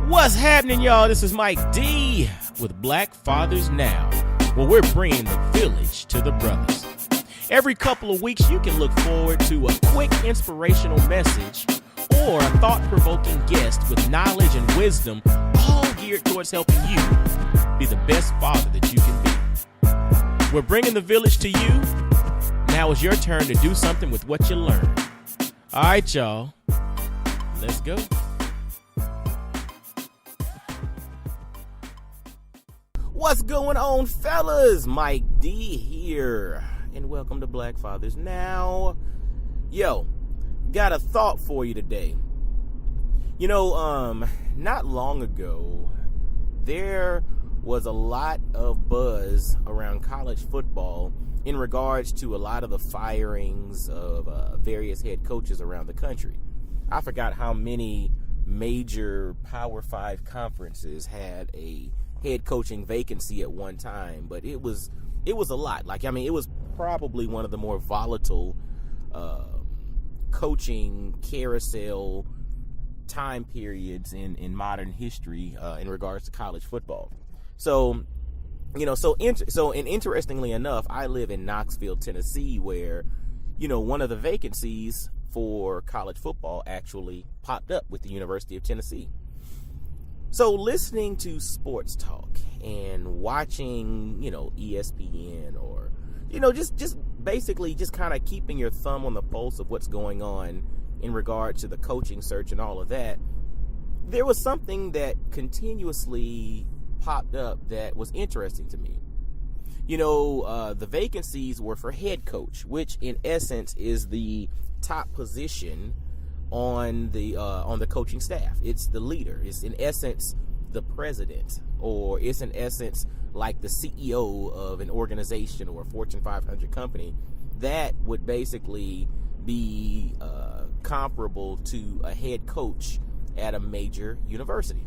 What's happening, y'all? This is Mike D with Black Fathers Now, where we're bringing the village to the brothers. Every couple of weeks, you can look forward to a quick inspirational message or a thought-provoking guest with knowledge and wisdom, all geared towards helping you be the best father that you can be. We're bringing the village to you. Now it's your turn to do something with what you learned. All right, y'all. Let's go. What's going on, fellas? Mike D here, and welcome to Black Fathers Now. Yo, got a thought for you today. You know, not long ago, there was a lot of buzz around college football in regards to a lot of the firings of various head coaches around the country. I forgot how many major Power 5 conferences had a head coaching vacancy at one time, but it was a lot. It was probably one of the more volatile coaching carousel time periods in modern history in regards to college football. So, interestingly enough, I live in Knoxville, Tennessee, where, one of the vacancies for college football actually popped up with the University of Tennessee. So listening to sports talk and watching, ESPN or, just basically just kind of keeping your thumb on the pulse of what's going on in regard to the coaching search and all of that, there was something that continuously popped up that was interesting to me. The vacancies were for head coach, which in essence is the top position on the coaching staff. It's the leader. It's in essence the president, or it's in essence like the CEO of an organization or a Fortune 500 company. That would basically be comparable to a head coach at a major university.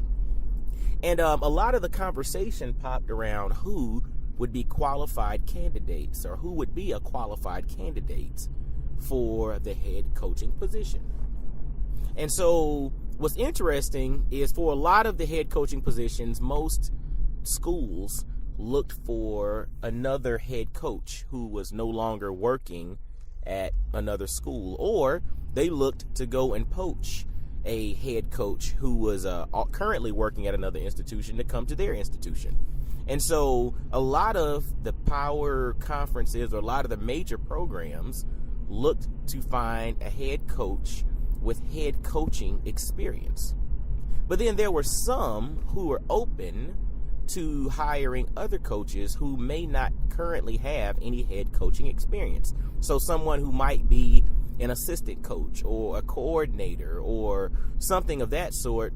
And a lot of the conversation popped around who would be qualified candidates, or who would be a qualified candidate for the head coaching position. And so what's interesting is, for a lot of the head coaching positions, most schools looked for another head coach who was no longer working at another school, or they looked to go and poach a head coach who was currently working at another institution to come to their institution. And so a lot of the power conferences, or a lot of the major programs, looked to find a head coach with head coaching experience. But then there were some who were open to hiring other coaches who may not currently have any head coaching experience. So someone who might be an assistant coach or a coordinator or something of that sort.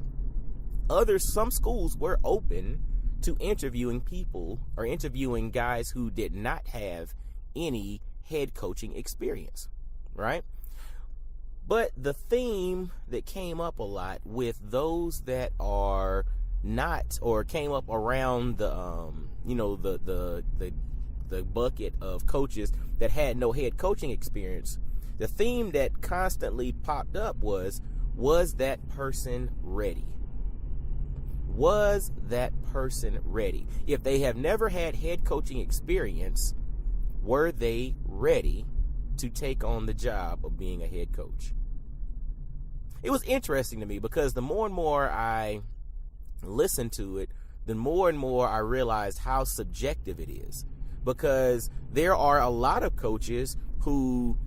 Some schools were open to interviewing people, or interviewing guys who did not have any head coaching experience, right? But the theme that came up a lot with those that are not, or came up around the bucket of coaches that had no head coaching experience, the theme that constantly popped up was that person ready? Was that person ready? If they have never had head coaching experience, were they ready to take on the job of being a head coach? It was interesting to me, because the more and more I listened to it, the more and more I realized how subjective it is. Because there are a lot of coaches who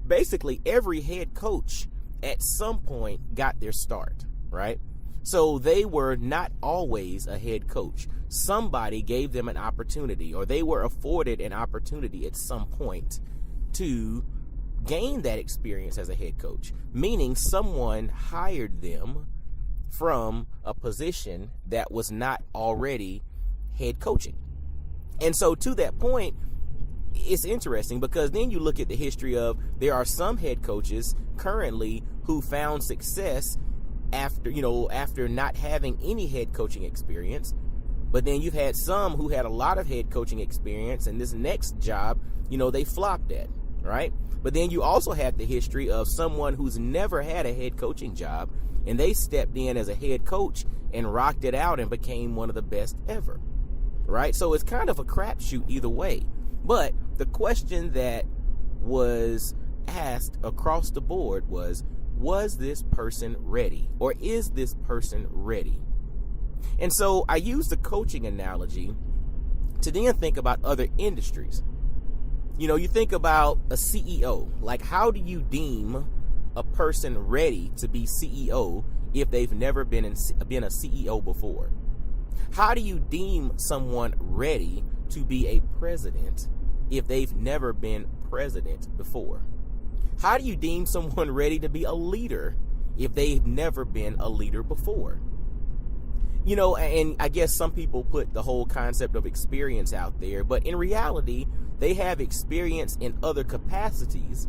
basically every head coach at some point got their start, right? So they were not always a head coach. Somebody gave them an opportunity, or they were afforded an opportunity at some point to gain that experience as a head coach, meaning someone hired them from a position that was not already head coaching. And so to that point, it's interesting, because then you look at the history of, there are some head coaches currently who found success after not having any head coaching experience. But then you've had some who had a lot of head coaching experience, and this next job, they flopped at. right? But then you also have the history of someone who's never had a head coaching job, and they stepped in as a head coach and rocked it out and became one of the best ever, right? So it's kind of a crapshoot either way. But the question that was asked across the board was this person ready? Or is this person ready? And so I use the coaching analogy to then think about other industries. You know, you think about a CEO. Like, how do you deem a person ready to be CEO if they've never been a CEO before? How do you deem someone ready to be a president if they've never been president before? How do you deem someone ready to be a leader if they've never been a leader before? You know, and I guess some people put the whole concept of experience out there, but in reality, they have experience in other capacities,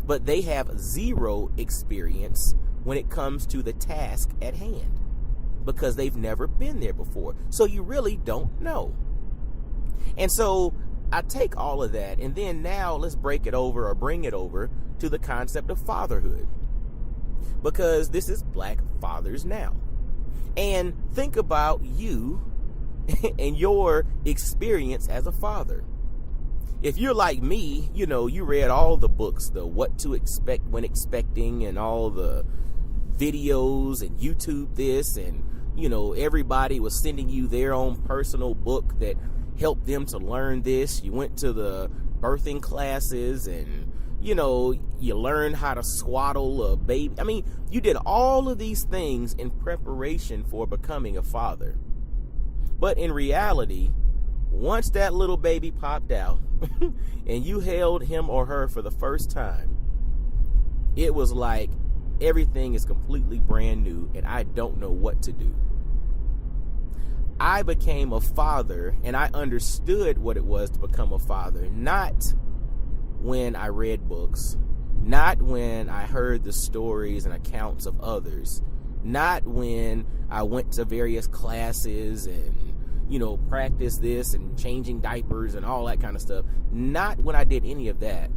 but they have zero experience when it comes to the task at hand because they've never been there before. So you really don't know. And so I take all of that, and then now let's break it over or bring it over to the concept of fatherhood, because this is Black Fathers Now. And think about you and your experience as a father. If you're like me, you know, you read all the books, the what to expect when expecting, and all the videos and YouTube this, and, you know, everybody was sending you their own personal book that helped them to learn this. You went to the birthing classes and, you know, you learned how to swaddle a baby. I mean, you did all of these things in preparation for becoming a father. But in reality, once that little baby popped out and you held him or her for the first time, it was like everything is completely brand new and I don't know what to do. I became a father and I understood what it was to become a father, not when I read books, not when I heard the stories and accounts of others, not when I went to various classes and, you know, practice this and changing diapers and all that kind of stuff. Not when I did any of that.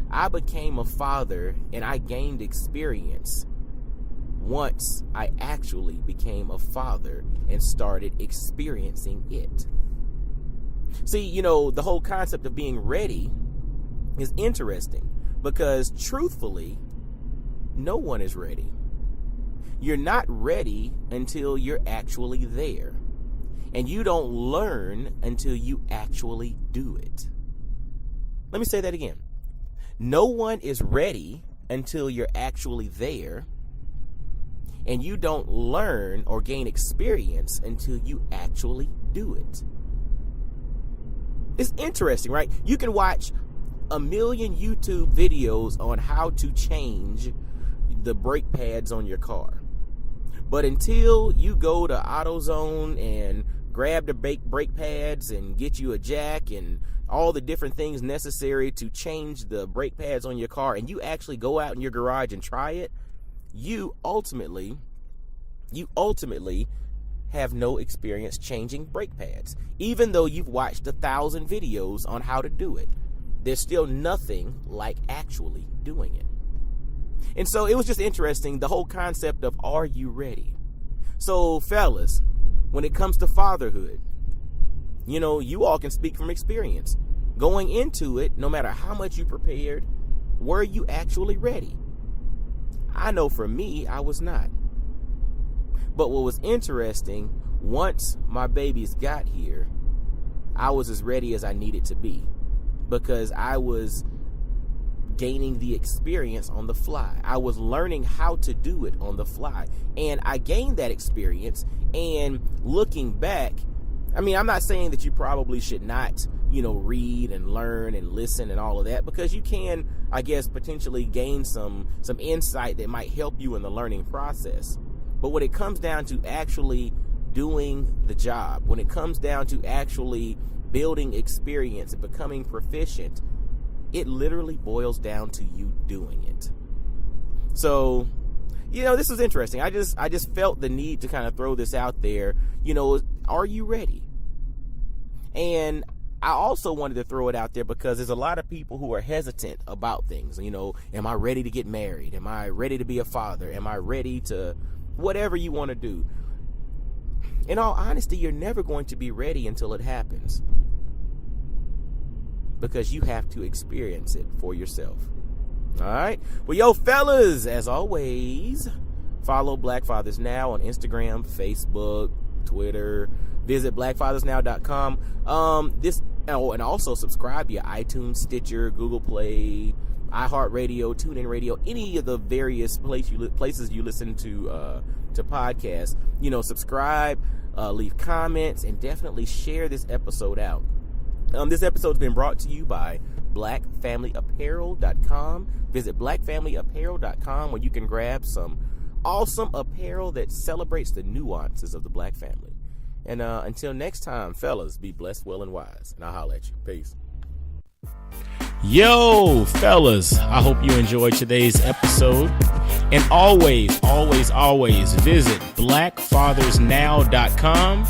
I became a father and I gained experience once I actually became a father and started experiencing it. See, you know, the whole concept of being ready is interesting because truthfully, no one is ready. You're not ready until you're actually there. And you don't learn until you actually do it. Let me say that again. No one is ready until you're actually there. And you don't learn or gain experience until you actually do it. It's interesting, right? You can watch a million YouTube videos on how to change the brake pads on your car. But until you go to AutoZone and grab the brake pads and get you a jack and all the different things necessary to change the brake pads on your car, and you actually go out in your garage and try it, you ultimately have no experience changing brake pads. Even though you've watched 1,000 videos on how to do it, there's still nothing like actually doing it. And so it was just interesting, the whole concept of, are you ready? So fellas, when it comes to fatherhood, you know, you all can speak from experience. Going into it, no matter how much you prepared, were you actually ready? I know for me, I was not. But what was interesting, once my babies got here, I was as ready as I needed to be because I was gaining the experience on the fly. I was learning how to do it on the fly. And I gained that experience. And looking back, I mean, I'm not saying that you probably should not, you know, read and learn and listen and all of that, because you can, I guess, potentially gain some insight that might help you in the learning process. But when it comes down to actually doing the job, when it comes down to actually building experience and becoming proficient, it literally boils down to you doing it. So, you know, this is interesting. I just felt the need to kind of throw this out there. You know, are you ready? And I also wanted to throw it out there because there's a lot of people who are hesitant about things. You know, am I ready to get married? Am I ready to be a father? Am I ready to whatever you want to do? In all honesty, you're never going to be ready until it happens, because you have to experience it for yourself. All right. Well, yo, fellas, as always, follow Black Fathers Now on Instagram, Facebook, Twitter. Visit blackfathersnow.com. And also subscribe via iTunes, Stitcher, Google Play, iHeartRadio, TuneIn Radio, any of the various places you listen to podcasts. You know, subscribe, leave comments, and definitely share this episode out. This episode's been brought to you by blackfamilyapparel.com. Visit blackfamilyapparel.com, where you can grab some awesome apparel that celebrates the nuances of the Black family. And until next time, fellas, be blessed, well, and wise. And I'll holler at you. Peace. Yo, fellas, I hope you enjoyed today's episode. And always visit blackfathersnow.com,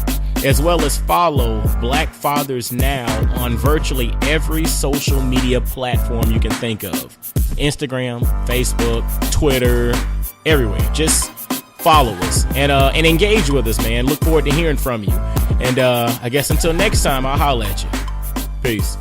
as well as follow Black Fathers Now on virtually every social media platform you can think of. Instagram, Facebook, Twitter, everywhere. Just follow us and engage with us, man. Look forward to hearing from you. And I guess until next time, I'll holler at you. Peace.